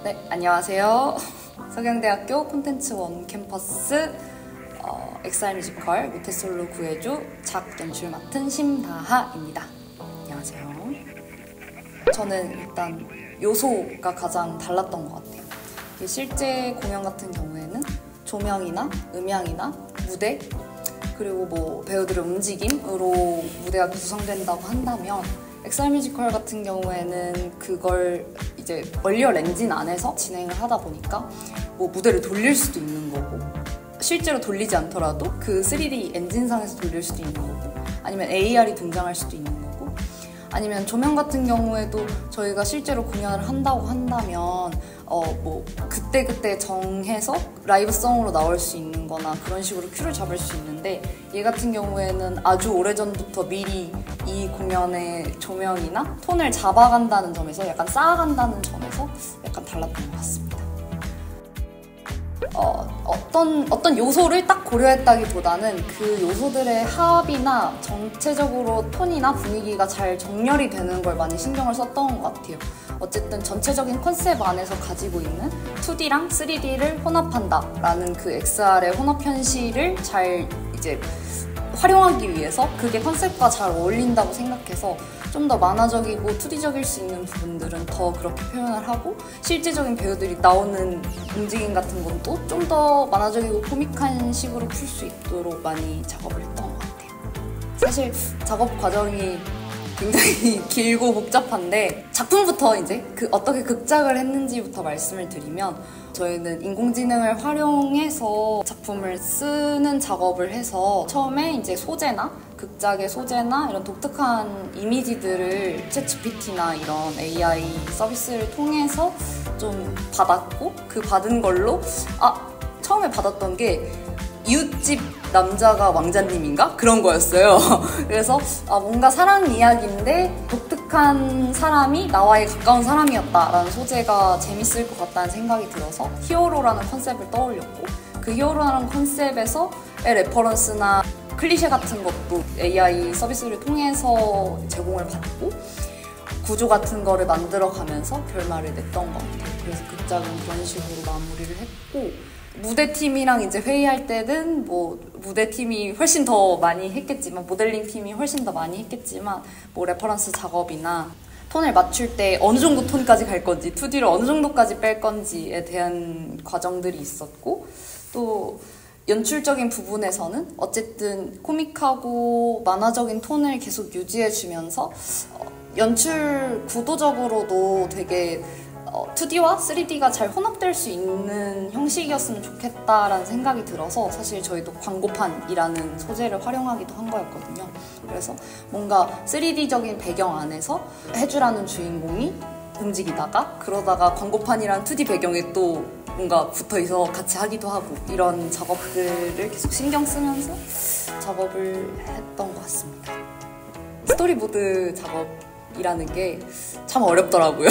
네, 안녕하세요. 서경대학교 콘텐츠 원 캠퍼스 XR 뮤지컬 모태솔로 구해줘 작 연출 맡은 심다하입니다. 안녕하세요. 저는 일단 요소가 가장 달랐던 것 같아요. 실제 공연 같은 경우에는 조명이나 음향이나 무대 그리고 뭐 배우들의 움직임으로 무대가 구성된다고 한다면 XR 뮤지컬 같은 경우에는 그걸 이제 얼리얼 엔진 안에서 진행을 하다 보니까 뭐 무대를 돌릴 수도 있는 거고 실제로 돌리지 않더라도 그 3D 엔진상에서 돌릴 수도 있는 거고 아니면 AR이 등장할 수도 있는 거고 아니면 조명 같은 경우에도 저희가 실제로 공연을 한다고 한다면 뭐 그때 정해서 라이브성으로 나올 수 있는 거나 그런 식으로 큐를 잡을 수 있는데 얘 같은 경우에는 아주 오래전부터 미리 이 공연의 조명이나 톤을 잡아간다는 점에서 약간 쌓아간다는 점에서 약간 달랐던 것 같습니다. 어떤 요소를 딱 고려했다기보다는 그 요소들의 합이나 전체적으로 톤이나 분위기가 잘 정렬이 되는 걸 많이 신경을 썼던 것 같아요. 어쨌든 전체적인 컨셉 안에서 가지고 있는 2D랑 3D를 혼합한다라는 그 XR의 혼합 현실을 잘 이제 활용하기 위해서 그게 컨셉과 잘 어울린다고 생각해서 좀 더 만화적이고 2D적일 수 있는 부분들은 더 그렇게 표현을 하고 실제적인 배우들이 나오는 움직임 같은 건 또 좀 더 만화적이고 코믹한 식으로 풀 수 있도록 많이 작업을 했던 것 같아요. 사실 작업 과정이 굉장히 길고 복잡한데 작품부터 이제 어떻게 극작을 했는지부터 말씀을 드리면 저희는 인공지능을 활용해서 작품을 쓰는 작업을 해서 처음에 이제 소재나 극작의 소재나 이런 독특한 이미지들을 챗GPT나 이런 AI 서비스를 통해서 좀 받았고 그 받은 걸로 처음에 받았던 게 이웃집 남자가 왕자님인가? 그런 거였어요. 그래서 뭔가 사랑 이야기인데 독특한 사람이 나와의 가까운 사람이었다라는 소재가 재밌을 것 같다는 생각이 들어서 히어로라는 컨셉을 떠올렸고 그 히어로라는 컨셉에서의 레퍼런스나 클리셰 같은 것도 AI 서비스를 통해서 제공을 받고 구조 같은 거를 만들어가면서 결말을 냈던 것 같아요. 그래서 극작은 그런 식으로 마무리를 했고 무대팀이랑 이제 회의할 때는 뭐 무대팀이 훨씬 더 많이 했겠지만 모델링 팀이 훨씬 더 많이 했겠지만 뭐 레퍼런스 작업이나 톤을 맞출 때 어느 정도 톤까지 갈 건지 2D를 어느 정도까지 뺄 건지에 대한 과정들이 있었고 또 연출적인 부분에서는 어쨌든 코믹하고 만화적인 톤을 계속 유지해주면서 연출 구도적으로도 되게 2D와 3D가 잘 혼합될 수 있는 형식이었으면 좋겠다라는 생각이 들어서 사실 저희도 광고판이라는 소재를 활용하기도 한 거였거든요. 그래서 뭔가 3D적인 배경 안에서 해주라는 주인공이 움직이다가 그러다가 광고판이란 2D 배경에 또 뭔가 붙어있어 같이 하기도 하고 이런 작업들을 계속 신경 쓰면서 작업을 했던 것 같습니다. 스토리보드 작업이라는 게 참 어렵더라고요.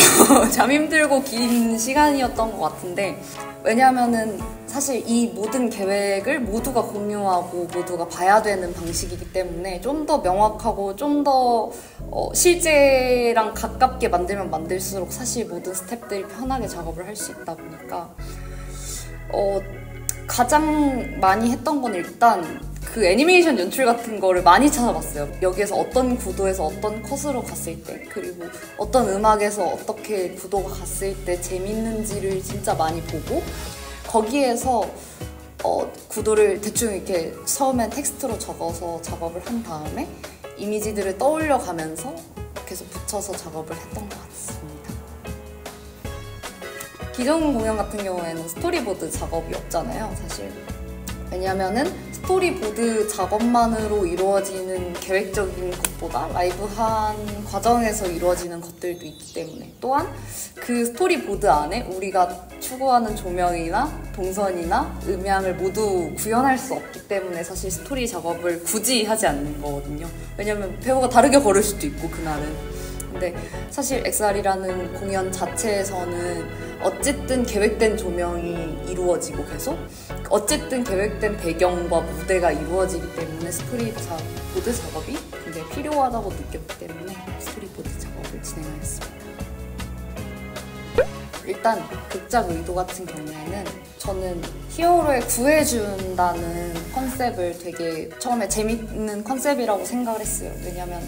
참 힘들고 긴 시간이었던 것 같은데 왜냐하면은 사실 이 모든 계획을 모두가 공유하고 모두가 봐야 되는 방식이기 때문에 좀 더 명확하고 좀 더 실제랑 가깝게 만들면 만들수록 사실 모든 스태프들이 편하게 작업을 할 수 있다 보니까 가장 많이 했던 건 일단 그 애니메이션 연출 같은 거를 많이 찾아봤어요. 여기에서 어떤 구도에서 어떤 컷으로 갔을 때 그리고 어떤 음악에서 어떻게 구도가 갔을 때 재밌는지를 진짜 많이 보고 거기에서 구도를 대충 이렇게 처음엔 텍스트로 적어서 작업을 한 다음에 이미지들을 떠올려 가면서 계속 붙여서 작업을 했던 것 같습니다. 기존 공연 같은 경우에는 스토리보드 작업이 없잖아요, 사실. 왜냐면은 스토리보드 작업만으로 이루어지는 계획적인 것보다 라이브한 과정에서 이루어지는 것들도 있기 때문에 또한 그 스토리보드 안에 우리가 추구하는 조명이나 동선이나 음향을 모두 구현할 수 없기 때문에 사실 스토리 작업을 굳이 하지 않는 거거든요. 왜냐면 배우가 다르게 걸을 수도 있고 그날은. 근데 사실 XR이라는 공연 자체에서는 어쨌든 계획된 조명이 이루어지고 계속 어쨌든 계획된 배경과 무대가 이루어지기 때문에 스토리보드 작업이 굉장히 필요하다고 느꼈기 때문에 스토리보드 작업을 진행하였습니다. 일단 극작 의도 같은 경우에는 저는 히어로를 구해준다는 컨셉을 되게 처음에 재밌는 컨셉이라고 생각을 했어요. 왜냐면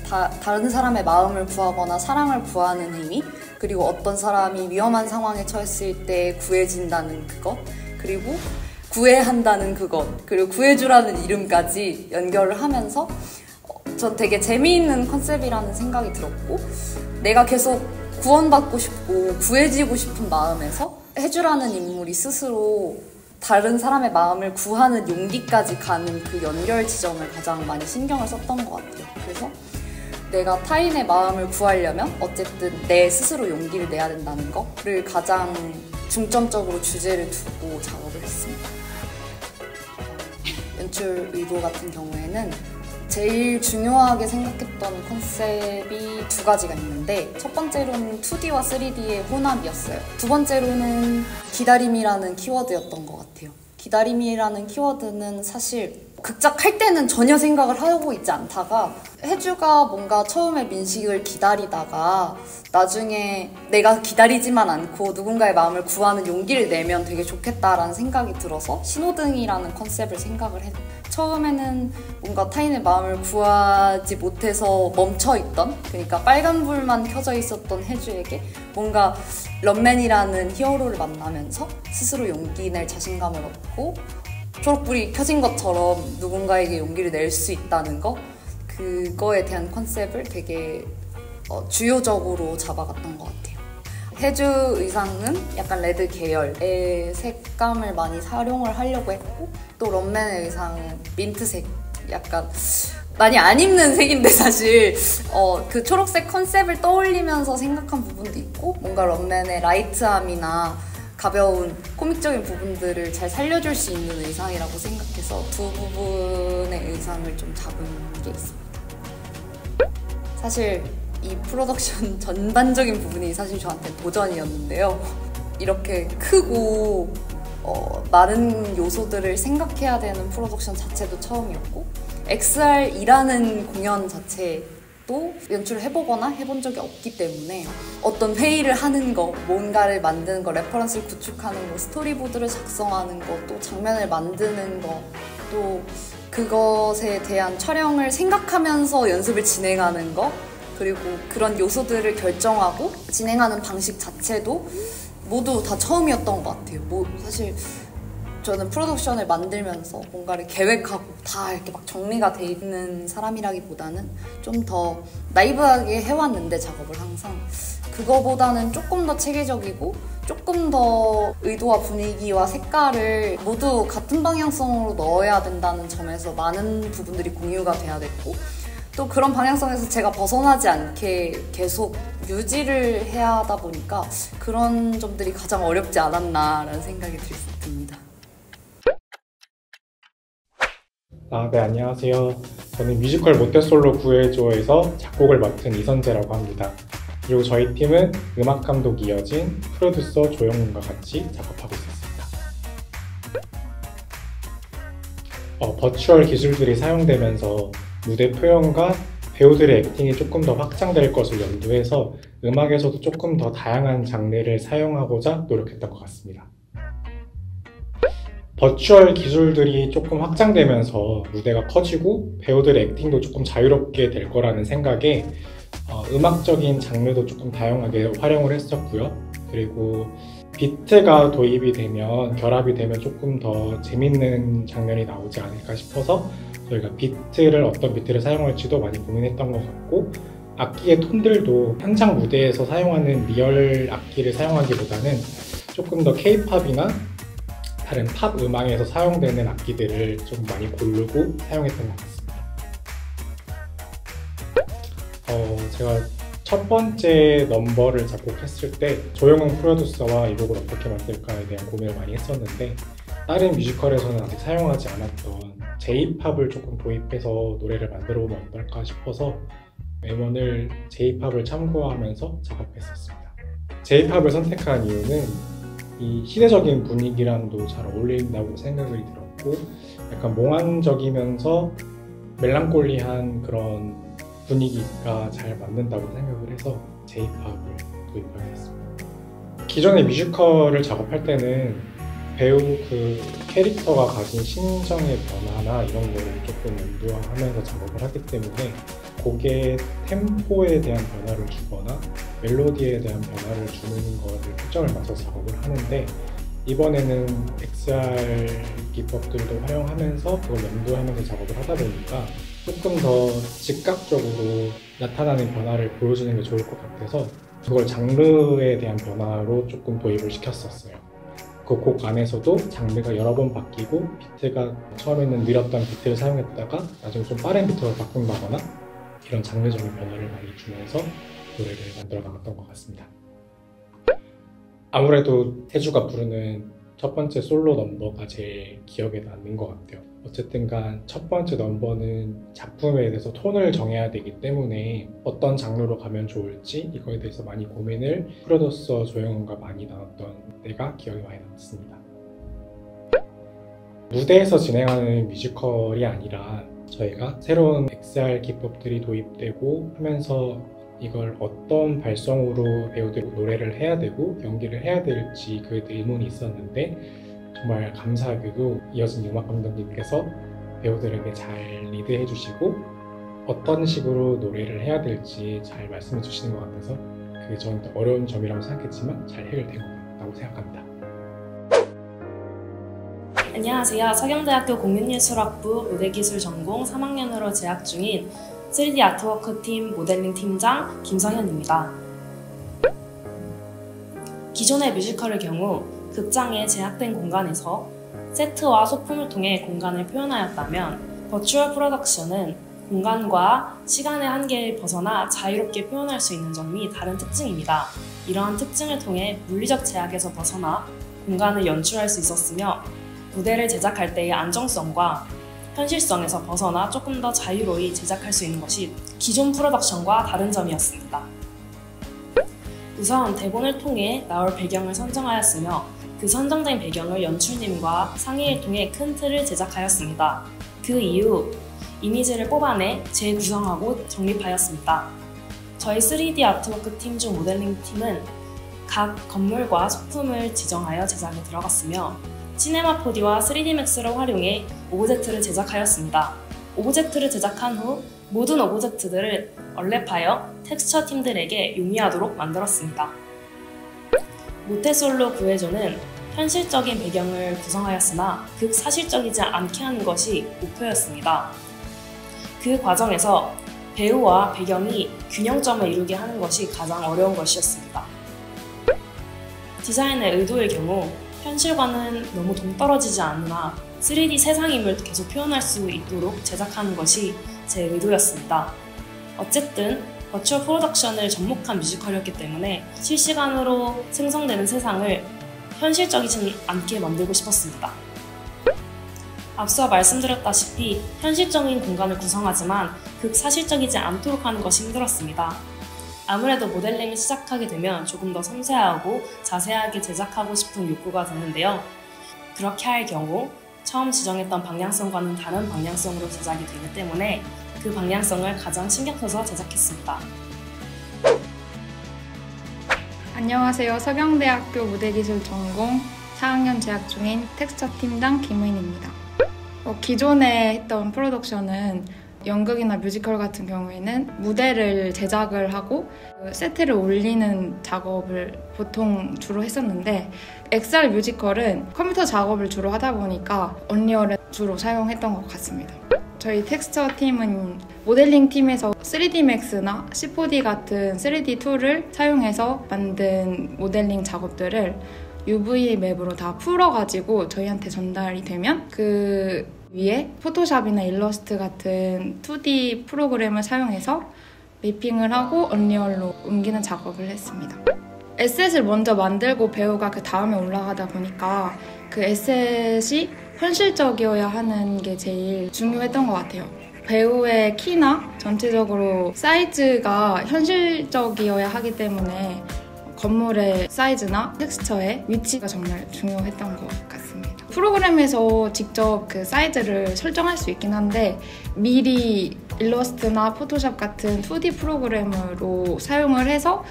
다른 사람의 마음을 구하거나 사랑을 구하는 행위, 그리고 어떤 사람이 위험한 상황에 처했을 때 구해진다는 그것, 그리고 구애한다는 그것, 그리고 구해주라는 이름까지 연결을 하면서 전 되게 재미있는 컨셉이라는 생각이 들었고, 내가 계속 구원받고 싶고 구해지고 싶은 마음에서 해주라는 인물이 스스로 다른 사람의 마음을 구하는 용기까지 가는 그 연결 지점을 가장 많이 신경을 썼던 것 같아요. 그래서 내가 타인의 마음을 구하려면 어쨌든 내 스스로 용기를 내야 된다는 거를 가장 중점적으로 주제를 두고 작업을 했습니다. 연출 의도 같은 경우에는 제일 중요하게 생각했던 컨셉이 두 가지가 있는데, 첫 번째로는 2D와 3D의 혼합이었어요. 두 번째로는 기다림이라는 키워드였던 것 같아요. 기다림이라는 키워드는 사실 극작 할 때는 전혀 생각을 하고 있지 않다가 해주가 뭔가 처음에 민식을 기다리다가 나중에 내가 기다리지만 않고 누군가의 마음을 구하는 용기를 내면 되게 좋겠다라는 생각이 들어서 신호등이라는 컨셉을 생각을 했어요. 처음에는 뭔가 타인의 마음을 구하지 못해서 멈춰있던, 그러니까 빨간불만 켜져 있었던 해주에게 뭔가 런맨이라는 히어로를 만나면서 스스로 용기 낼 자신감을 얻고 초록불이 켜진 것처럼 누군가에게 용기를 낼 수 있다는 거, 그거에 대한 컨셉을 되게 주요적으로 잡아갔던 것 같아요. 해주 의상은 약간 레드 계열의 색감을 많이 활용을 하려고 했고, 또 런맨의 의상은 민트색, 약간 많이 안 입는 색인데 사실 그 초록색 컨셉을 떠올리면서 생각한 부분도 있고, 뭔가 런맨의 라이트함이나 가벼운 코믹적인 부분들을 잘 살려줄 수 있는 의상이라고 생각해서 두 부분의 의상을 좀 잡은 게 있습니다. 사실 이 프로덕션 전반적인 부분이 사실 저한테 도전이었는데요. 이렇게 크고 많은 요소들을 생각해야 되는 프로덕션 자체도 처음이었고, XR이라는 공연 자체도 연출을 해보거나 해본 적이 없기 때문에 어떤 회의를 하는 거, 뭔가를 만드는 거, 레퍼런스를 구축하는 거, 스토리보드를 작성하는 거, 또 장면을 만드는 거, 또 그것에 대한 촬영을 생각하면서 연습을 진행하는 거, 그리고 그런 요소들을 결정하고 진행하는 방식 자체도 모두 다 처음이었던 것 같아요. 사실 저는 프로덕션을 만들면서 뭔가를 계획하고 다 이렇게 막 정리가 돼 있는 사람이라기보다는 좀 더 나이브하게 해왔는데, 작업을 항상 그거보다는 조금 더 체계적이고 조금 더 의도와 분위기와 색깔을 모두 같은 방향성으로 넣어야 된다는 점에서 많은 부분들이 공유가 돼야 됐고, 또 그런 방향성에서 제가 벗어나지 않게 계속 유지를 해야 하다 보니까 그런 점들이 가장 어렵지 않았나라는 생각이 듭니다. 네, 안녕하세요. 저는 뮤지컬 모태솔로 구해줘에서 작곡을 맡은 이선재라고 합니다. 그리고 저희 팀은 음악감독 이어진, 프로듀서 조영문과 같이 작업하고 있었습니다. 버추얼 기술들이 사용되면서 무대 표현과 배우들의 액팅이 조금 더 확장될 것을 염두해서 음악에서도 조금 더 다양한 장르를 사용하고자 노력했던 것 같습니다. 버추얼 기술들이 조금 확장되면서 무대가 커지고 배우들의 액팅도 조금 자유롭게 될 거라는 생각에 음악적인 장르도 조금 다양하게 활용을 했었고요. 그리고 비트가 도입이 되면, 결합이 되면 조금 더 재밌는 장면이 나오지 않을까 싶어서 저희가 어떤 비트를 사용할지도 많이 고민했던 것 같고, 악기의 톤들도 현장 무대에서 사용하는 리얼 악기를 사용하기보다는 조금 더 K-팝이나 다른 팝 음악에서 사용되는 악기들을 좀 많이 고르고 사용했던 것 같습니다. 제가 첫 번째 넘버를 작곡했을 때 조영훈 프로듀서와 이 곡을 어떻게 만들까에 대한 고민을 많이 했었는데, 다른 뮤지컬에서는 아직 사용하지 않았던 J-팝을 조금 도입해서 노래를 만들어 보면 어떨까 싶어서 음원을 J-팝을 참고하면서 작업했었습니다. J-팝을 선택한 이유는 이 시대적인 분위기랑도 잘 어울린다고 생각이 들었고, 약간 몽환적이면서 멜랑콜리한 그런 분위기가 잘 맞는다고 생각을 해서 J-팝을 도입하게 됐습니다. 기존의 뮤지컬을 작업할 때는 배우 그 캐릭터가 가진 심정의 변화나 이런 거를 조금 연구하면서 작업을 하기 때문에 곡의 템포에 대한 변화를 주거나 멜로디에 대한 변화를 주는 거를 초점을 맞춰서 작업을 하는데, 이번에는 XR 기법들도 활용하면서 그걸 연구하면서 작업을 하다 보니까 조금 더 즉각적으로 나타나는 변화를 보여주는 게 좋을 것 같아서 그걸 장르에 대한 변화로 조금 도입을 시켰었어요. 그 곡 안에서도 장르가 여러 번 바뀌고, 비트가 처음에는 느렸던 비트를 사용했다가 나중에 좀 빠른 비트로 바꾼다거나 이런 장르적인 변화를 많이 주면서 노래를 만들어 나갔던 것 같습니다. 아무래도 태주가 부르는 첫 번째 솔로 넘버가 제일 기억에 남는 것 같아요. 어쨌든 간 첫 번째 넘버는 작품에 대해서 톤을 정해야 되기 때문에 어떤 장르로 가면 좋을지 이거에 대해서 많이 고민을 프로듀서 조영훈과 많이 나눴던 때가 기억에 많이 남습니다. 무대에서 진행하는 뮤지컬이 아니라 저희가 새로운 XR 기법들이 도입되고 하면서 이걸 어떤 발성으로 배우들이 노래를 해야 되고 연기를 해야 될지 그 의문이 있었는데, 정말 감사하게도 이어진 음악 감독님께서 배우들에게 잘 리드해 주시고 어떤 식으로 노래를 해야 될지 잘 말씀해 주시는 것 같아서 그게 저한테 어려운 점이라고 생각했지만 잘 해결된 것 같다고 생각합니다. 안녕하세요. 서경대학교 공윤예술학부 무대기술 전공 3학년으로 재학 중인 3D 아트워크 팀 모델링 팀장 김성현입니다. 기존의 뮤지컬의 경우 극장의 제약된 공간에서 세트와 소품을 통해 공간을 표현하였다면, 버추얼 프로덕션은 공간과 시간의 한계를 벗어나 자유롭게 표현할 수 있는 점이 다른 특징입니다. 이러한 특징을 통해 물리적 제약에서 벗어나 공간을 연출할 수 있었으며, 무대를 제작할 때의 안정성과 현실성에서 벗어나 조금 더 자유로이 제작할 수 있는 것이 기존 프로덕션과 다른 점이었습니다. 우선 대본을 통해 나올 배경을 선정하였으며, 그 선정된 배경을 연출님과 상의를 통해 큰 틀을 제작하였습니다. 그 이후 이미지를 뽑아내 재구성하고 정립하였습니다. 저희 3D 아트워크 팀 중 모델링 팀은 각 건물과 소품을 지정하여 제작에 들어갔으며, 시네마 4D와 3D 맥스를 활용해 오브젝트를 제작하였습니다. 오브젝트를 제작한 후 모든 오브젝트들을 얼랩하여 텍스처 팀들에게 용이하도록 만들었습니다. 모태솔로 구해조는 현실적인 배경을 구성하였으나 극사실적이지 않게 하는 것이 목표였습니다. 그 과정에서 배우와 배경이 균형점을 이루게 하는 것이 가장 어려운 것이었습니다. 디자인의 의도의 경우 현실과는 너무 동떨어지지 않으나 3D 세상임을 계속 표현할 수 있도록 제작하는 것이 제 의도였습니다. 어쨌든 버추얼 프로덕션을 접목한 뮤지컬이었기 때문에 실시간으로 생성되는 세상을 현실적이진 않게 만들고 싶었습니다. 앞서 말씀드렸다시피 현실적인 공간을 구성하지만 극사실적이지 않도록 하는 것이 힘들었습니다. 아무래도 모델링을 시작하게 되면 조금 더 섬세하고 자세하게 제작하고 싶은 욕구가 드는데요. 그렇게 할 경우 처음 지정했던 방향성과는 다른 방향성으로 제작이 되기 때문에 그 방향성을 가장 신경 써서 제작했습니다. 안녕하세요. 서경대학교 무대기술 전공 4학년 재학 중인 텍스처 팀장 김은입니다. 기존에 했던 프로덕션은 연극이나 뮤지컬 같은 경우에는 무대를 제작을 하고 세트를 올리는 작업을 보통 주로 했었는데, XR 뮤지컬은 컴퓨터 작업을 주로 하다 보니까 언리얼을 주로 사용했던 것 같습니다. 저희 텍스처 팀은 모델링 팀에서 3D 맥스나 C4D 같은 3D 툴을 사용해서 만든 모델링 작업들을 UV 맵으로 다 풀어가지고 저희한테 전달이 되면 그 위에 포토샵이나 일러스트 같은 2D 프로그램을 사용해서 매핑을 하고 언리얼로 옮기는 작업을 했습니다. 에셋을 먼저 만들고 배우가 그 다음에 올라가다 보니까 그 에셋이 현실적이어야 하는 게 제일 중요했던 것 같아요. 배우의 키나 전체적으로 사이즈가 현실적이어야 하기 때문에 건물의 사이즈나 텍스처의 위치가 정말 중요했던 것 같습니다. 프로그램에서 직접 그 사이즈를 설정할 수 있긴 한데 미리 일러스트나 포토샵 같은 2D 프로그램으로 사용을 해서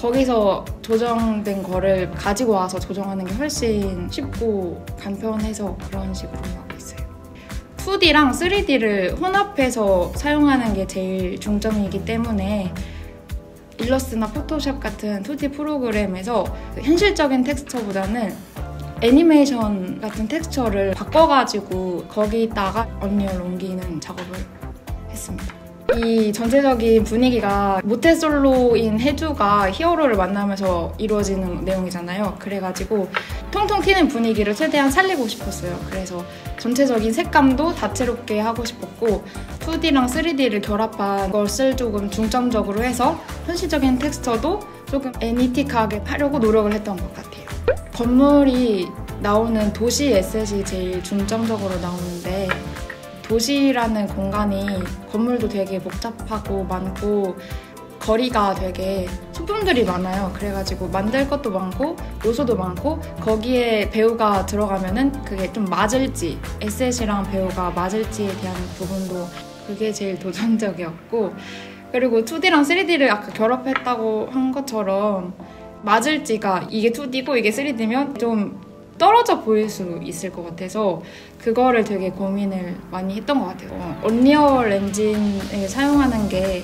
거기서 조정된 거를 가지고 와서 조정하는 게 훨씬 쉽고 간편해서 그런 식으로 하고 있어요. 2D랑 3D를 혼합해서 사용하는 게 제일 중점이기 때문에 일러스트나 포토샵 같은 2D 프로그램에서 현실적인 텍스처보다는 애니메이션 같은 텍스처를 바꿔가지고 거기다가 언리얼 옮기는 작업을 했습니다. 이 전체적인 분위기가 모태솔로인 해주가 히어로를 만나면서 이루어지는 내용이잖아요. 그래가지고 통통 튀는 분위기를 최대한 살리고 싶었어요. 그래서 전체적인 색감도 다채롭게 하고 싶었고 2D랑 3D를 결합한 것을 조금 중점적으로 해서 현실적인 텍스처도 조금 애니틱하게 하려고 노력을 했던 것 같아요. 건물이 나오는 도시 에셋이 제일 중점적으로 나오는데 도시라는 공간이 건물도 되게 복잡하고 많고 거리가 되게 소품들이 많아요. 그래가지고 만들 것도 많고 요소도 많고 거기에 배우가 들어가면은 그게 좀 맞을지 에셋이랑 배우가 맞을지에 대한 부분도 그게 제일 도전적이었고 그리고 2D랑 3D를 아까 결합했다고 한 것처럼 맞을지가 이게 2D고 이게 3D면 좀 떨어져 보일 수 있을 것 같아서 그거를 되게 고민을 많이 했던 것 같아요. 언리얼 엔진을 사용하는 게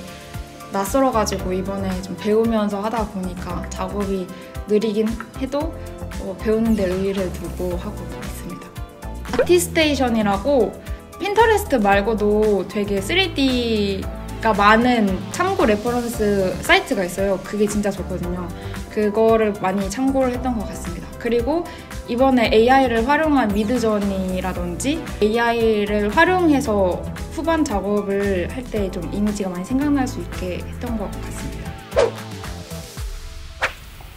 낯설어가지고 이번에 좀 배우면서 하다 보니까 작업이 느리긴 해도 배우는 데 의의를 두고 하고 있습니다. 아티스테이션이라고 핀터레스트 말고도 되게 3D가 많은 참고 레퍼런스 사이트가 있어요. 그게 진짜 좋거든요. 그거를 많이 참고를 했던 것 같습니다. 그리고 이번에 AI를 활용한 미드저니라든지 AI를 활용해서 후반 작업을 할 때 좀 이미지가 많이 생각날 수 있게 했던 것 같습니다.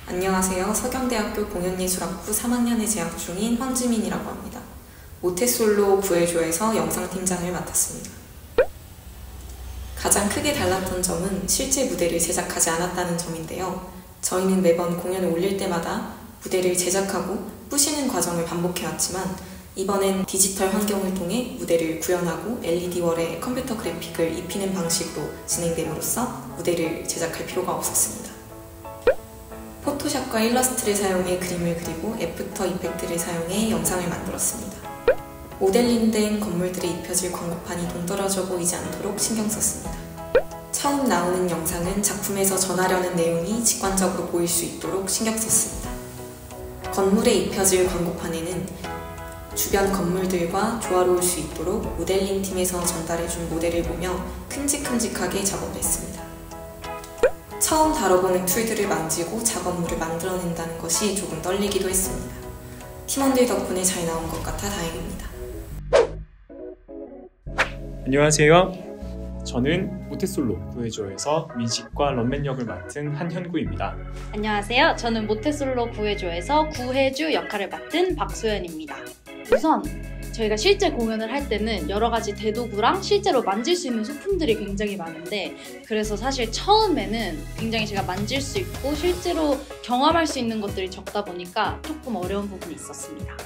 안녕하세요. 서경대학교 공연예술학부 3학년에 재학 중인 황지민이라고 합니다. 모태솔로 구해줘에서 영상팀장을 맡았습니다. 가장 크게 달랐던 점은 실제 무대를 제작하지 않았다는 점인데요. 저희는 매번 공연을 올릴 때마다 무대를 제작하고 부시는 과정을 반복해왔지만 이번엔 디지털 환경을 통해 무대를 구현하고 LED월에 컴퓨터 그래픽을 입히는 방식으로 진행됨으로써 무대를 제작할 필요가 없었습니다. 포토샵과 일러스트를 사용해 그림을 그리고 애프터 이펙트를 사용해 영상을 만들었습니다. 모델링된 건물들에 입혀질 광고판이 동떨어져 보이지 않도록 신경 썼습니다. 처음 나오는 영상은 작품에서 전하려는 내용이 직관적으로 보일 수 있도록 신경 썼습니다. 건물에 입혀질 광고판에는 주변 건물들과 조화로울 수 있도록 모델링 팀에서 전달해준 모델을 보며 큼직큼직하게 작업을 했습니다. 처음 다뤄보는 툴들을 만지고 작업물을 만들어낸다는 것이 조금 떨리기도 했습니다. 팀원들 덕분에 잘 나온 것 같아 다행입니다. 안녕하세요. 저는 모태솔로 구해줘에서 민식과 런맨 역을 맡은 한현구입니다. 안녕하세요. 저는 모태솔로 구해줘에서 구해주 역할을 맡은 박소연입니다. 우선 저희가 실제 공연을 할 때는 여러 가지 대도구랑 실제로 만질 수 있는 소품들이 굉장히 많은데 그래서 사실 처음에는 굉장히 제가 만질 수 있고 실제로 경험할 수 있는 것들이 적다 보니까 조금 어려운 부분이 있었습니다.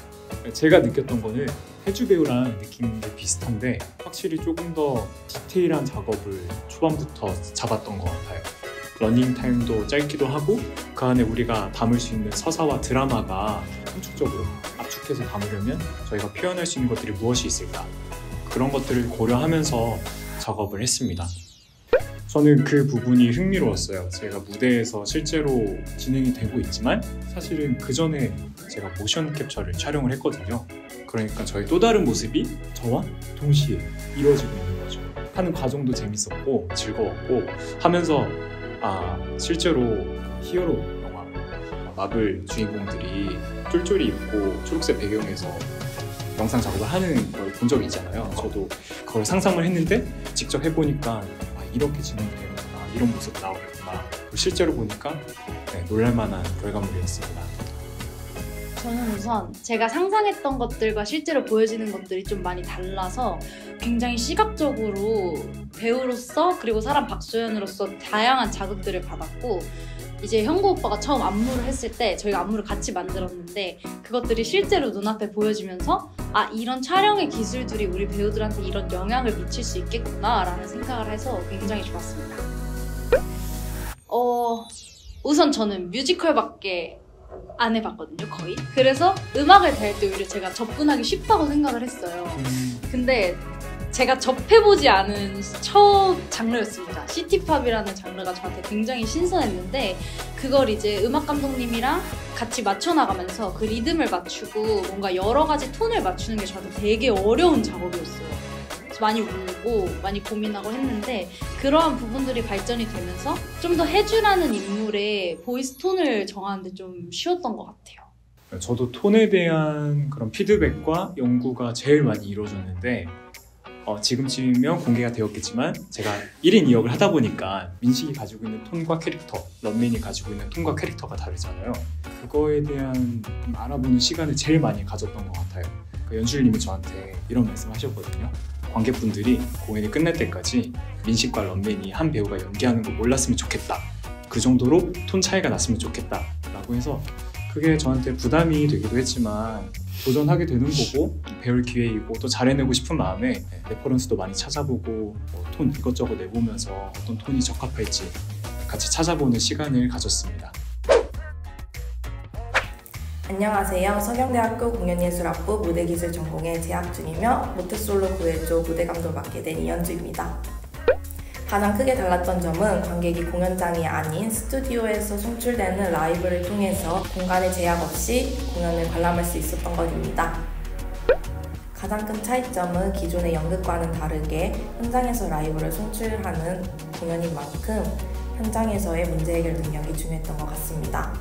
제가 느꼈던 거는 해주 배우랑 느낌이 비슷한데 확실히 조금 더 디테일한 작업을 초반부터 잡았던 것 같아요. 러닝 타임도 짧기도 하고 그 안에 우리가 담을 수 있는 서사와 드라마가 함축적으로 압축해서 담으려면 저희가 표현할 수 있는 것들이 무엇이 있을까 그런 것들을 고려하면서 작업을 했습니다. 저는 그 부분이 흥미로웠어요. 제가 무대에서 실제로 진행이 되고 있지만 사실은 그 전에 제가 모션 캡처를 촬영을 했거든요. 그러니까 저의 또 다른 모습이 저와 동시에 이루어지고 있는 거죠. 하는 과정도 재밌었고 즐거웠고 하면서 실제로 히어로 영화 마블 주인공들이 쫄쫄이 입고 초록색 배경에서 영상 작업을 하는 걸 본 적이 있잖아요. 저도 그걸 상상을 했는데 직접 해보니까 이렇게 진행되는구나, 이런 모습 나오겠구나. 실제로 보니까 놀랄만한 결과물이었습니다. 저는 우선 제가 상상했던 것들과 실제로 보여지는 것들이 좀 많이 달라서 굉장히 시각적으로 배우로서 그리고 사람 박소연으로서 다양한 자극들을 받았고 이제 형구 오빠가 처음 안무를 했을 때 저희가 안무를 같이 만들었는데 그것들이 실제로 눈앞에 보여지면서 이런 촬영의 기술들이 우리 배우들한테 이런 영향을 미칠 수 있겠구나 라는 생각을 해서 굉장히 좋았습니다. 우선 저는 뮤지컬밖에 안 해봤거든요, 거의. 그래서 음악을 대할 때 오히려 제가 접근하기 쉽다고 생각을 했어요. 근데 제가 접해보지 않은 첫 장르였습니다. 시티팝이라는 장르가 저한테 굉장히 신선했는데 그걸 이제 음악 감독님이랑 같이 맞춰나가면서 그 리듬을 맞추고 뭔가 여러 가지 톤을 맞추는 게 저한테 되게 어려운 작업이었어요. 그래서 많이 울고 많이 고민하고 했는데 그러한 부분들이 발전이 되면서 좀 더 해주라는 인물의 보이스 톤을 정하는데 좀 쉬웠던 것 같아요. 저도 톤에 대한 그런 피드백과 연구가 제일 많이 이루어졌는데 지금쯤이면 공개가 되었겠지만 제가 1인 2역을 하다 보니까 민식이 가지고 있는 톤과 캐릭터, 런민이 가지고 있는 톤과 캐릭터가 다르잖아요. 그거에 대한 알아보는 시간을 제일 많이 가졌던 것 같아요. 연출님이 저한테 이런 말씀 하셨거든요. 관객분들이 공연이 끝날 때까지 민식과 런민이 한 배우가 연기하는 거 몰랐으면 좋겠다. 그 정도로 톤 차이가 났으면 좋겠다 라고 해서 그게 저한테 부담이 되기도 했지만 도전하게 되는 거고 배울 기회이고 또 잘해내고 싶은 마음에 레퍼런스도 많이 찾아보고 톤 이것저것 내보면서 어떤 톤이 적합할지 같이 찾아보는 시간을 가졌습니다. 안녕하세요. 서경대학교 공연예술학부 무대기술 전공에 재학 중이며 모태솔로 구회조 무대감독을 맡게 된 이현주입니다. 가장 크게 달랐던 점은 관객이 공연장이 아닌 스튜디오에서 송출되는 라이브를 통해서 공간의 제약 없이 공연을 관람할 수 있었던 것입니다. 가장 큰 차이점은 기존의 연극과는 다르게 현장에서 라이브를 송출하는 공연인 만큼 현장에서의 문제 해결 능력이 중요했던 것 같습니다.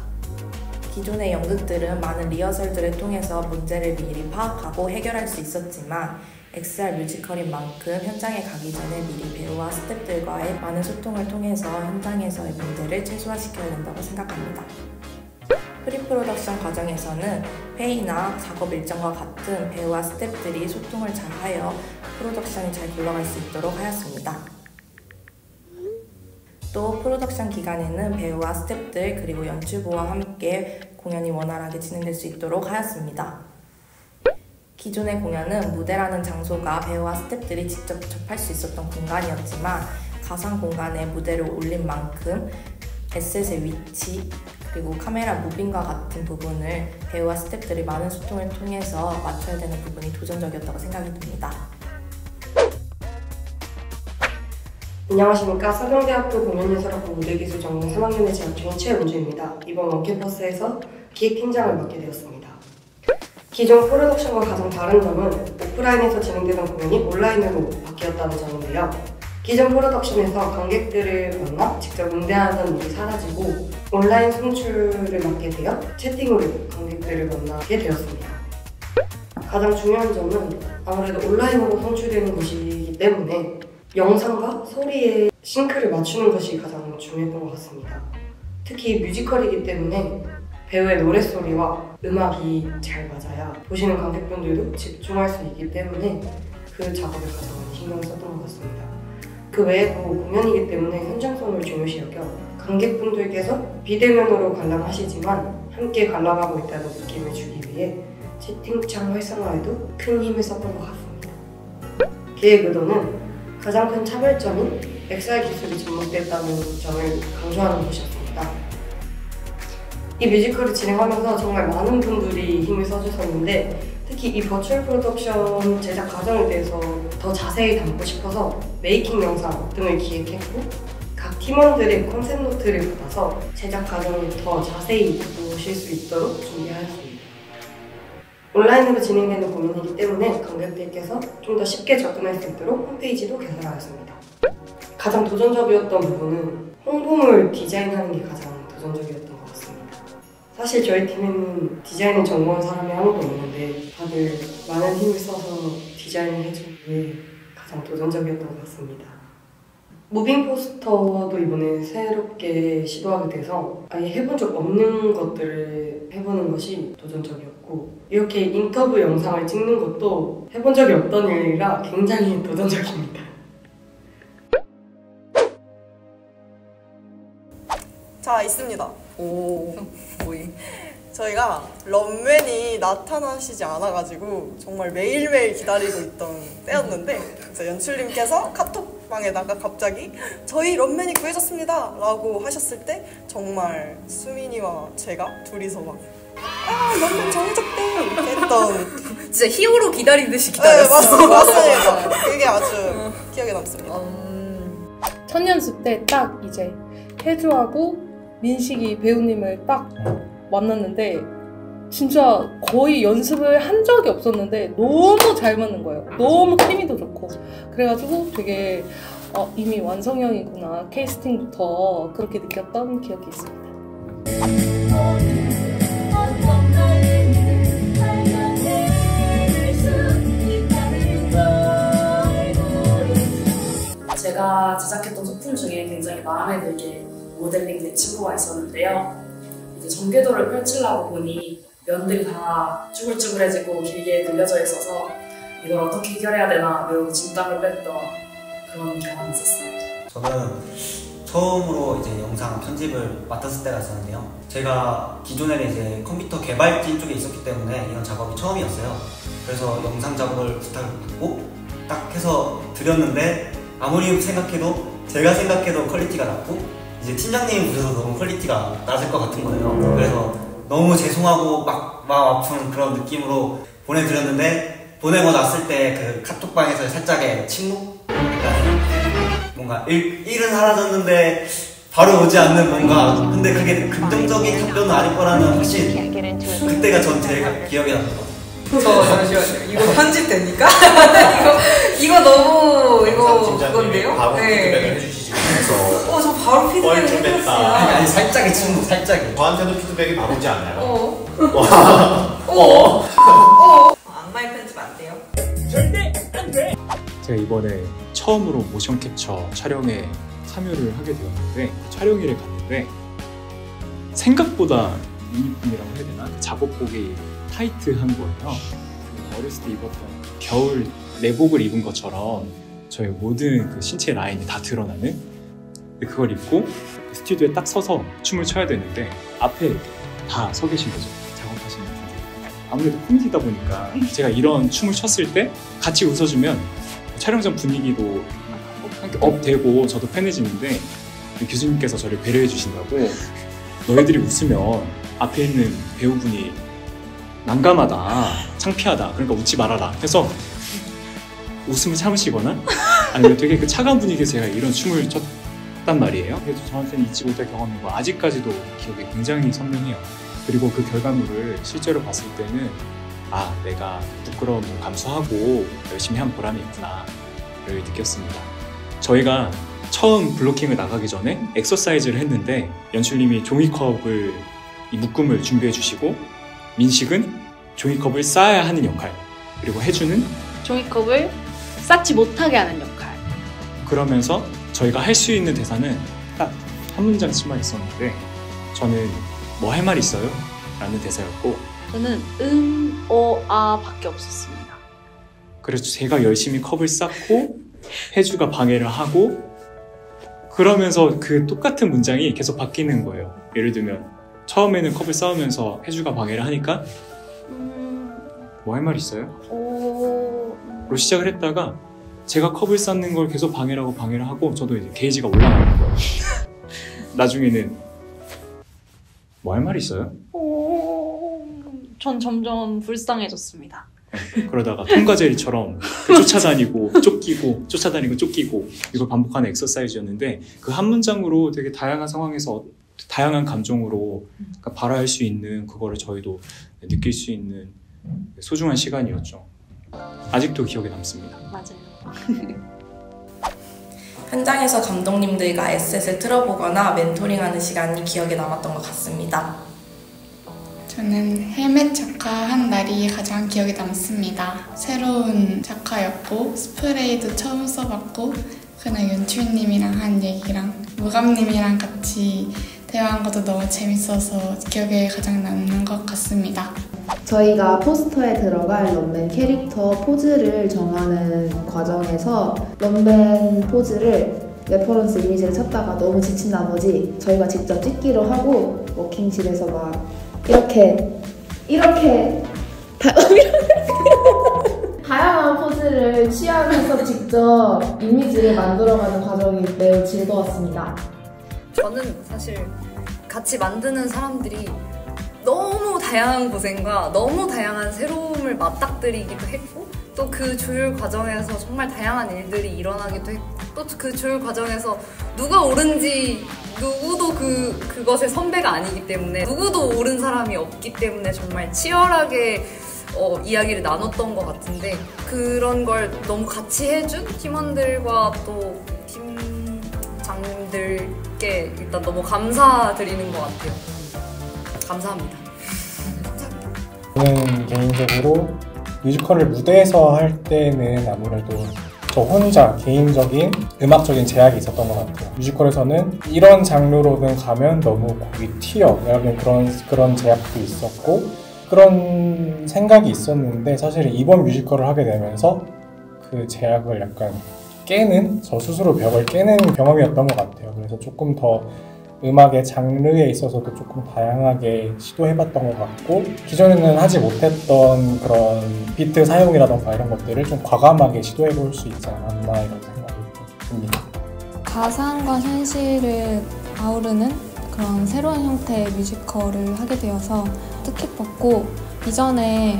기존의 연극들은 많은 리허설들을 통해서 문제를 미리 파악하고 해결할 수 있었지만 XR 뮤지컬인 만큼 현장에 가기 전에 미리 배우와 스태프들과의 많은 소통을 통해서 현장에서의 문제를 최소화시켜야 된다고 생각합니다. 프리프로덕션 과정에서는 회의나 작업 일정과 같은 배우와 스태프들이 소통을 잘하여 프로덕션이 잘 굴러갈 수 있도록 하였습니다. 또 프로덕션 기간에는 배우와 스태프들 그리고 연출부와 함께 공연이 원활하게 진행될 수 있도록 하였습니다. 기존의 공연은 무대라는 장소가 배우와 스태프들이 직접 접할 수 있었던 공간이었지만 가상 공간에 무대를 올린 만큼 에셋의 위치 그리고 카메라 무빙과 같은 부분을 배우와 스태프들이 많은 소통을 통해서 맞춰야 되는 부분이 도전적이었다고 생각이 듭니다. 안녕하십니까. 서경대학교 공연예술학부 무대기술 전공 3학년에 재학 중인 최은주입니다. 이번 원캠퍼스에서 기획팀장을 맡게 되었습니다. 기존 프로덕션과 가장 다른 점은 오프라인에서 진행되던 공연이 온라인으로 바뀌었다는 점인데요. 기존 프로덕션에서 관객들을 만나 직접 응대하던 일이 사라지고 온라인 송출을 맡게 되어 채팅으로 관객들을 만나게 되었습니다. 가장 중요한 점은 아무래도 온라인으로 송출되는 것이기 때문에 영상과 소리의 싱크를 맞추는 것이 가장 중요했던 것 같습니다. 특히 뮤지컬이기 때문에 배우의 노랫소리와 음악이 잘 맞아야 보시는 관객분들도 집중할 수 있기 때문에 그 작업에 가장 많이 신경을 썼던 것 같습니다. 그 외에도 공연이기 때문에 현장성을 중요시 여겨 관객분들께서 비대면으로 관람하시지만 함께 관람하고 있다는 느낌을 주기 위해 채팅창 활성화에도 큰 힘을 썼던 것 같습니다. 기획 의도는 가장 큰 차별점인 XR 기술이 접목됐다는 점을 강조하는 것이었습니다. 이 뮤지컬을 진행하면서 정말 많은 분들이 힘을 써주셨는데 특히 이 버추얼 프로덕션 제작 과정에 대해서 더 자세히 담고 싶어서 메이킹 영상 등을 기획했고 각 팀원들의 컨셉 노트를 받아서 제작 과정을 더 자세히 보실 수 있도록 준비하였습니다. 온라인으로 진행되는 공연이기 때문에 관객들께서 좀 더 쉽게 접근할 수 있도록 홈페이지도 개설하였습니다. 가장 도전적이었던 부분은 홍보물 디자인하는 게 가장 도전적이었던 것 같습니다. 사실 저희 팀에는 디자인을 전공한 사람이 아무도 없는데 다들 많은 힘을 써서 디자인을 해준 게 가장 도전적이었던 것 같습니다. 무빙 포스터도 이번에 새롭게 시도하게 돼서 아예 해본 적 없는 것들을 해보는 것이 도전적이었고 이렇게 인터뷰 영상을 찍는 것도 해본 적이 없던 일이라 굉장히 도전적입니다. 자, 있습니다. 저희가 런맨이 나타나시지 않아가지고 정말 매일매일 기다리고 있던 때였는데 연출님께서 카톡방 카톡방에다가 갑자기 저희 런맨이 구해졌습니다 라고 하셨을 때 정말 수민이와 제가 둘이서 막 런맨 정해졌대 이렇게 했던 진짜 히어로 기다린 듯이 기다렸어. 네, 맞습니다. 그게 아주 기억에 남습니다. 첫 연습 때 딱 이제 혜주하고 민식이 배우님을 딱 만났는데 진짜 거의 연습을 한 적이 없었는데 너무 잘 맞는 거예요. 너무 케미도 좋고 그래가지고 되게 이미 완성형이구나 캐스팅부터 그렇게 느꼈던 기억이 있습니다. 제가 제작했던 소품 중에 굉장히 마음에 들게 모델링 된 친구가 있었는데요. 이제 전개도를 펼치려고 보니 면들이 다 쭈글쭈글해지고 길게 늘려져 있어서 이걸 어떻게 해결해야 되나 매우 진땀을 뺐던 그런 경험이 있었어요. 저는 처음으로 이제 영상 편집을 맡았을 때가 있었는데요. 제가 기존에는 이제 컴퓨터 개발팀 쪽에 있었기 때문에 이런 작업이 처음이었어요. 그래서 영상 작업을 부탁을 받고 딱 해서 드렸는데 아무리 생각해도 제가 생각해도 퀄리티가 낮고 이제 팀장님이 보셔서 너무 퀄리티가 낮을 것 같은 거예요. 그래서 너무 죄송하고 막 마음 아픈 그런 느낌으로 보내드렸는데 보내고 났을 때 그 카톡방에서 살짝의 침묵? 뭔가 일은 사라졌는데 바로 오지 않는 뭔가 근데 그게 긍정적인 답변은 아닐 거라는 확신 그때가 전 제일 기억에 남는 잠시만요. 이거 편집됩니까? 이거 너무 그건데요? 바로 피드백을 해주시지 그래서 저 바로 피드백을 해줬어요. 아니 살짝의 침묵 살짝의 저한테도 피드백이 바로지 않나요? 악마의 편집 안 돼요? 절대 안 돼! 제가 이번에 처음으로 모션 캡처 촬영에 참여를 하게 되었는데 촬영일에 갔는데 생각보다 유니폼이라고 해야 되나? 작업복이 타이트한 거예요. 어렸을 때 입었던 겨울 내복을 입은 것처럼 저의 모든 그 신체 라인이 다 드러나는 그걸 입고 스튜디오에 딱 서서 춤을 춰야 되는데 앞에 다 서 계신 거죠. 작업하시는 분들. 아무래도 콘티다 보니까 제가 이런 춤을 췄을 때 같이 웃어주면 촬영장 분위기도 업되고 저도 편해지는데 교수님께서 저를 배려해 주신다고 너희들이 웃으면 앞에 있는 배우분이 난감하다, 창피하다, 그러니까 웃지 말아라 해서 웃음을 참으시거나 아니면 되게 그 차가운 분위기에서 제가 이런 춤을 췄단 말이에요. 그래서 저한테는 잊지 못할 경험이고 아직까지도 기억이 굉장히 선명해요. 그리고 그 결과물을 실제로 봤을 때는 내가 부끄러움을 감수하고 열심히 한 보람이 있구나를 느꼈습니다. 저희가 처음 블로킹을 나가기 전에 엑서사이즈를 했는데 연출님이 종이컵을 이 묶음을 준비해 주시고 민식은 종이컵을 쌓아야 하는 역할 그리고 혜주는 종이컵을 쌓지 못하게 하는 역할. 그러면서 저희가 할 수 있는 대사는 딱 한 문장씩만 있었는데 저는 뭐 할 말 있어요? 라는 대사였고 저는 아 밖에 없었습니다. 그래서 제가 열심히 컵을 쌓고 혜주가 방해를 하고 그러면서 그 똑같은 문장이 계속 바뀌는 거예요. 예를 들면 처음에는 컵을 쌓으면서 혜주가 방해를 하니까 뭐 할 말 있어요? 로 시작을 했다가 제가 컵을 쌓는 걸 계속 방해를 하고 저도 이제 게이지가 올라가는 거예요. 나중에는 뭐 할 말 있어요? 전 점점 불쌍해졌습니다. 그러다가 통과제리처럼 쫓아다니고 쫓기고 쫓아다니고 쫓기고 이걸 반복하는 엑서사이즈였는데 그 한 문장으로 되게 다양한 상황에서 다양한 감정으로 발화할 수 있는 그거를 저희도 느낄 수 있는 소중한 시간이었죠. 아직도 기억에 남습니다. 맞아요. 현장에서 감독님들과 에셋을 틀어보거나 멘토링하는 시간이 기억에 남았던 것 같습니다. 저는 헬멧 작화한 날이 가장 기억에 남습니다. 새로운 작화였고 스프레이도 처음 써봤고 그날 연출님이랑 한 얘기랑 무감님이랑 같이 대화한 것도 너무 재밌어서 기억에 가장 남는 것 같습니다. 저희가 포스터에 들어갈 런맨 캐릭터 포즈를 정하는 과정에서 런맨 포즈를 레퍼런스 이미지를 찾다가 너무 지친 나머지 저희가 직접 찍기로 하고 워킹실에서 막 이렇게 다양한 포즈를 취하면서 직접 이미지를 만들어가는 과정이 매우 즐거웠습니다. 저는 사실 같이 만드는 사람들이 너무 다양한 고생과 너무 다양한 새로움을 맞닥뜨리기도 했고 또 그 조율 과정에서 정말 다양한 일들이 일어나기도 했고 또 그 조율 과정에서 누가 옳은지 누구도 그것의 선배가 아니기 때문에 누구도 옳은 사람이 없기 때문에 정말 치열하게 이야기를 나눴던 것 같은데 그런 걸 너무 같이 해준 팀원들과 또 팀장님들께 일단 너무 감사드리는 것 같아요. 감사합니다. 저는 개인적으로 뮤지컬을 무대에서 할 때는 아무래도 저 혼자 개인적인 음악적인 제약이 있었던 것 같아요. 뮤지컬에서는 이런 장르로는 가면 너무 곡이 튀어 약간 그런 제약도 있었고 그런 생각이 있었는데 사실 이번 뮤지컬을 하게 되면서 그 제약을 약간 깨는 저 스스로 벽을 깨는 경험이었던 것 같아요. 그래서 조금 더 음악의 장르에 있어서도 조금 다양하게 시도해봤던 것 같고 기존에는 하지 못했던 그런 비트 사용이라던가 이런 것들을 좀 과감하게 시도해볼 수 있지 않았나 이런 생각이 듭니다. 가상과 현실을 아우르는 그런 새로운 형태의 뮤지컬을 하게 되어서 뜻깊었고 이전에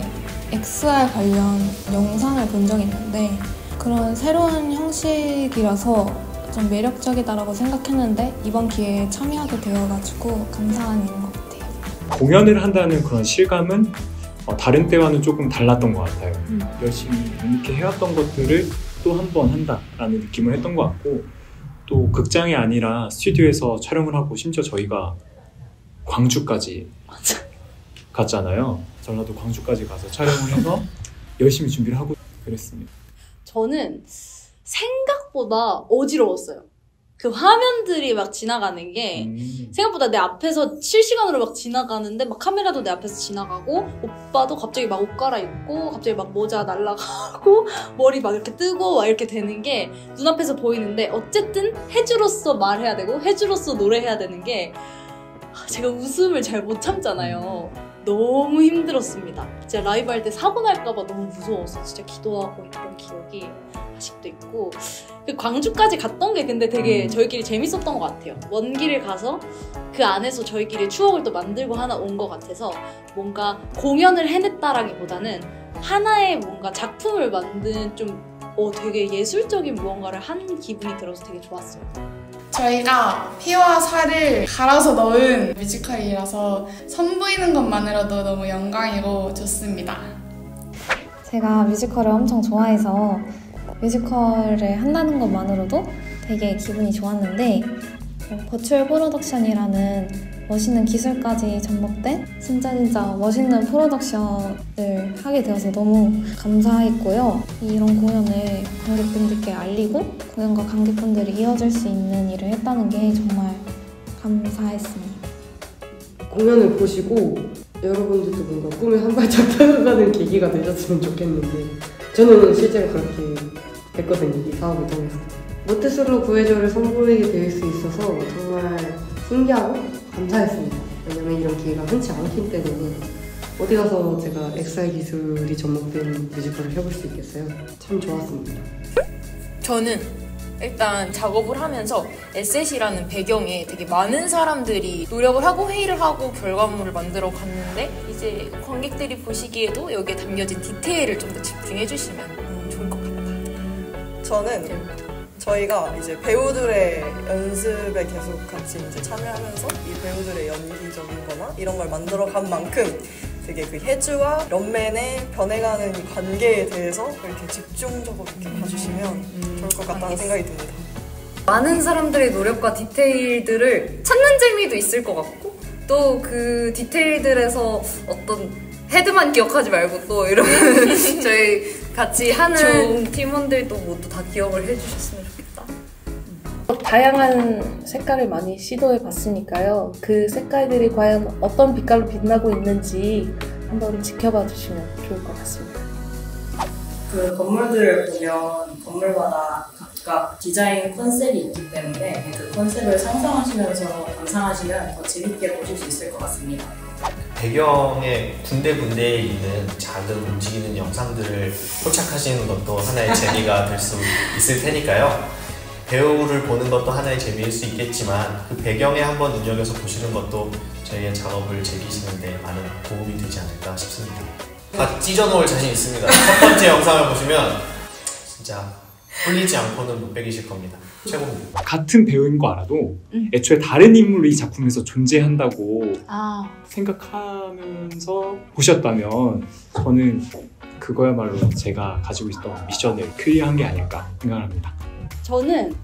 XR 관련 영상을 본 적이 있는데 그런 새로운 형식이라서 좀 매력적이다라고 생각했는데 이번 기회에 참여하게 되어가지고 감사한 일인 것 같아요. 공연을 한다는 그런 실감은 다른 때와는 조금 달랐던 것 같아요. 열심히 이렇게 해왔던 것들을 또 한 번 한다라는 느낌을 했던 것 같고 또 극장이 아니라 스튜디오에서 촬영을 하고 심지어 저희가 광주까지 갔잖아요. 전라도 광주까지 가서 촬영을 해서 열심히 준비를 하고 그랬습니다. 저는 생각보다 어지러웠어요. 그 화면들이 막 지나가는 게 생각보다 내 앞에서 실시간으로 막 지나가는데 막 카메라도 내 앞에서 지나가고 오빠도 갑자기 막 옷 갈아입고 갑자기 막 모자 날라가고 머리 막 이렇게 뜨고 막 이렇게 되는 게 눈앞에서 보이는데 어쨌든 해주로서 말해야 되고 해주로서 노래해야 되는 게 제가 웃음을 잘 못 참잖아요. 너무 힘들었습니다. 진짜 라이브 할 때 사고 날까봐 너무 무서워서 진짜 기도하고 있던 기억이 아직도 있고 그 광주까지 갔던 게 근데 되게 저희끼리 재밌었던 것 같아요. 먼 길을 가서 그 안에서 저희끼리 추억을 또 만들고 하나 온 것 같아서 뭔가 공연을 해냈다라기보다는 하나의 뭔가 작품을 만든 좀 되게 예술적인 무언가를 한 기분이 들어서 되게 좋았어요. 저희가 피와 살을 갈아서 넣은 뮤지컬이라서 선보이는 것만으로도 너무 영광이고 좋습니다. 제가 뮤지컬을 엄청 좋아해서 뮤지컬을 한다는 것만으로도 되게 기분이 좋았는데 버추얼 프로덕션이라는 멋있는 기술까지 접목된 진짜 멋있는 프로덕션을 하게 되어서 너무 감사했고요. 이런 공연을 관객분들께 알리고 공연과 관객분들이 이어질 수 있는 일을 했다는 게 정말 감사했습니다. 공연을 보시고 여러분들도 뭔가 꿈에 한 발짝 다가가는 계기가 되셨으면 좋겠는데 저는 실제로 그렇게 됐거든요. 이 사업을 통해서. 모태솔로 구해줘를 선보이게 될 수 있어서 정말 신기하고 감사했습니다. 왜냐면 이런 기회가 흔치 않기 때문에 어디 가서 제가 XR 기술이 접목된 뮤지컬을 해볼 수 있겠어요. 참 좋았습니다. 저는 일단 작업을 하면서 에셋이라는 배경에 되게 많은 사람들이 노력을 하고 회의를 하고 결과물을 만들어 갔는데 이제 관객들이 보시기에도 여기에 담겨진 디테일을 좀 더 집중해 주시면 좋을 것 같아요. 저는 저희가 이제 배우들의 연습에 계속 같이 이제 참여하면서 이 배우들의 연기적인 거나 이런 걸 만들어 간 만큼 되게 그 혜주와 런맨의 변해가는 이 관계에 대해서 이렇게 집중적으로 이렇게 봐주시면 좋을 것 같다는 생각이 듭니다. 많은 사람들의 노력과 디테일들을 찾는 재미도 있을 것 같고 또 그 디테일들에서 어떤 헤드만 기억하지 말고 또 이런 저희 같이 하는 팀원들도 모두 다 기억을 해주셨으면 좋겠다. 다양한 색깔을 많이 시도해 봤으니까요. 그 색깔들이 과연 어떤 빛깔로 빛나고 있는지 한번 지켜봐 주시면 좋을 것 같습니다. 그 건물들을 보면 건물마다 각각 디자인 컨셉이 있기 때문에 그 컨셉을 상상하시면서 감상하시면 더 재밌게 보실 수 있을 것 같습니다. 배경에 군데군데에 있는 작은 움직이는 영상들을 포착하시는 것도 하나의 재미가 될 수 있을 테니까요. 배우를 보는 것도 하나의 재미일 수 있겠지만 그 배경에 한번 눈여겨서 보시는 것도 저희의 작업을 즐기시는데 많은 도움이 되지 않을까 싶습니다. 다 찢어놓을 자신 있습니다. 첫 번째 영상을 보시면 진짜 홀리지 않고는 못 배기실 겁니다. 최고입니다. 같은 배우인 거 알아도 애초에 다른 인물이 이 작품에서 존재한다고 생각하면서 보셨다면 저는 그거야말로 제가 가지고 있던 미션을 클리어한 게 아닐까 생각합니다. 저는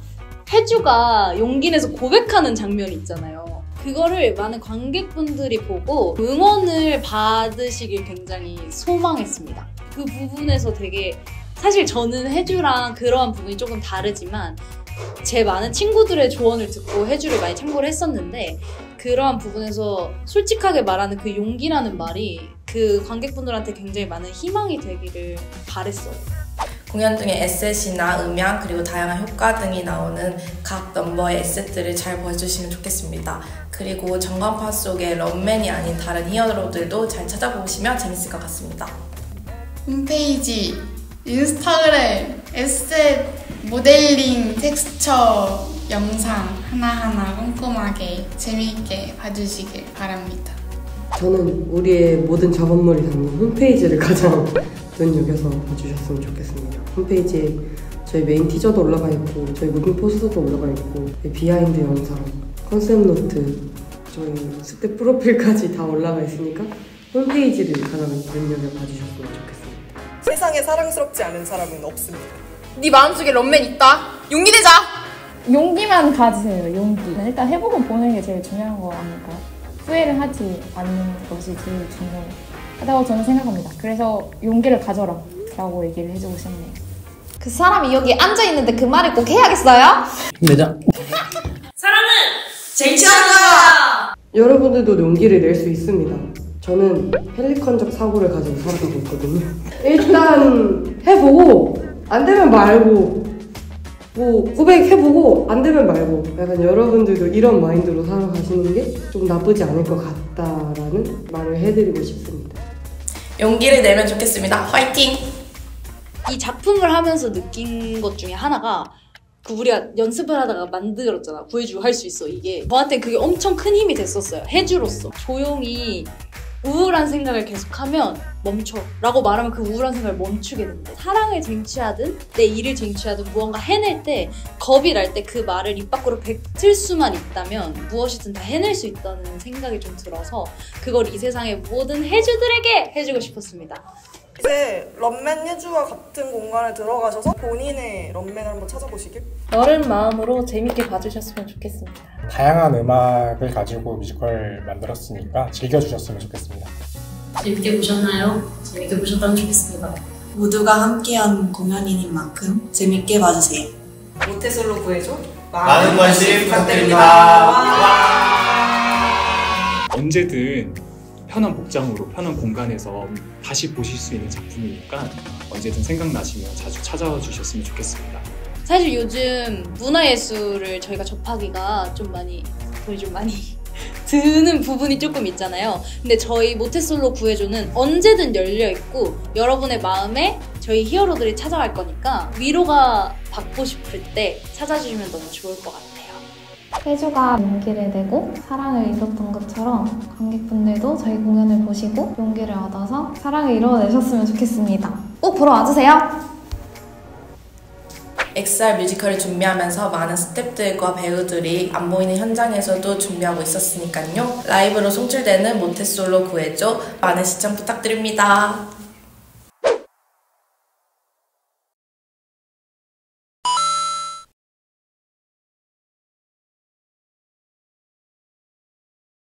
혜주가 용기 내서 고백하는 장면이 있잖아요. 그거를 많은 관객분들이 보고 응원을 받으시길 굉장히 소망했습니다. 그 부분에서 되게 사실 저는 혜주랑 그러한 부분이 조금 다르지만 제 많은 친구들의 조언을 듣고 혜주를 많이 참고를 했었는데 그러한 부분에서 솔직하게 말하는 그 용기라는 말이 그 관객분들한테 굉장히 많은 희망이 되기를 바랬어요. 공연 중에 에셋이나 음향 그리고 다양한 효과 등이 나오는 각 넘버의 에셋들을 잘 보여주시면 좋겠습니다. 그리고 전광판 속에 런맨이 아닌 다른 히어로들도 잘 찾아보시면 재밌을 것 같습니다. 홈페이지, 인스타그램, 에셋, 모델링, 텍스처, 영상 하나하나 꼼꼼하게 재미있게 봐주시길 바랍니다. 저는 우리의 모든 작업물이 담긴 홈페이지를 가장 눈여겨서 봐주셨으면 좋겠습니다. 홈페이지에 저희 메인 티저도 올라가 있고 저희 무빙 포스터도 올라가 있고 비하인드 영상, 컨셉 노트, 저희 스텝 프로필까지 다 올라가 있으니까 홈페이지를 가장 눈여겨 봐주셨으면 좋겠습니다. 세상에 사랑스럽지 않은 사람은 없습니다. 네 마음속에 런맨 있다. 용기 내자. 용기만 가지세요. 용기. 일단 해보고 보는 게 제일 중요한 거 아닐까요? 후회를 하지 않는 것이 제일 중요하다고 저는 생각합니다. 그래서 용기를 가져라 라고 얘기를 해주고 싶네요. 그 사람이 여기 앉아있는데 그 말을 꼭 해야겠어요? 힘내자. 사랑은 쟁취하는 거야! 여러분들도 용기를 낼 수 있습니다. 저는 펠리컨적 사고를 가지고 살아가고 있거든요. 일단 해보고 안 되면 말고 뭐 고백해보고 안 되면 말고 약간 여러분들도 이런 마인드로 살아가시는 게 좀 나쁘지 않을 것 같다라는 말을 해드리고 싶습니다. 용기를 내면 좋겠습니다. 화이팅! 이 작품을 하면서 느낀 것 중에 하나가 그 우리가 연습을 하다가 만들었잖아. 구해주 할 수 있어. 이게 저한테 그게 엄청 큰 힘이 됐었어요. 해주로서 조용히 우울한 생각을 계속하면 멈춰 라고 말하면 그 우울한 생각을 멈추게 된다. 사랑을 쟁취하든 내 일을 쟁취하든 무언가 해낼 때 겁이 날 때 그 말을 입 밖으로 뱉을 수만 있다면 무엇이든 다 해낼 수 있다는 생각이 좀 들어서 그걸 이 세상의 모든 해주들에게 해주고 싶었습니다. 이제 런맨 혜주와 같은 공간에 들어가셔서 본인의 런맨을 한번 찾아보시길. 여름 마음으로 재밌게 봐주셨으면 좋겠습니다. 다양한 음악을 가지고 뮤지컬 만들었으니까 즐겨주셨으면 좋겠습니다. 재밌게 보셨나요? 재밌게 보셨다면 좋겠습니다. 모두가 함께한 공연인 만큼 재밌게 봐주세요. 모태솔로 구해줘. 많은 관심 부탁드립니다. 언제든 편한 복장으로 편한 공간에서 다시 보실 수 있는 작품이니까 언제든 생각나시면 자주 찾아와 주셨으면 좋겠습니다. 사실 요즘 문화예술을 저희가 접하기가 좀 많이 돈이 좀 많이 드는 부분이 조금 있잖아요. 근데 저희 모태솔로 구해줘는 언제든 열려있고 여러분의 마음에 저희 히어로들이 찾아갈 거니까 위로가 받고 싶을 때 찾아주시면 너무 좋을 것 같아요. 혜주가 용기를 내고 사랑을 잃었던 것처럼 관객분들도 저희 공연을 보시고 용기를 얻어서 사랑을 이뤄내셨으면 좋겠습니다. 꼭 보러 와주세요. XR 뮤지컬을 준비하면서 많은 스태프들과 배우들이 안 보이는 현장에서도 준비하고 있었으니까요. 라이브로 송출되는 모태솔로 구해줘 많은 시청 부탁드립니다.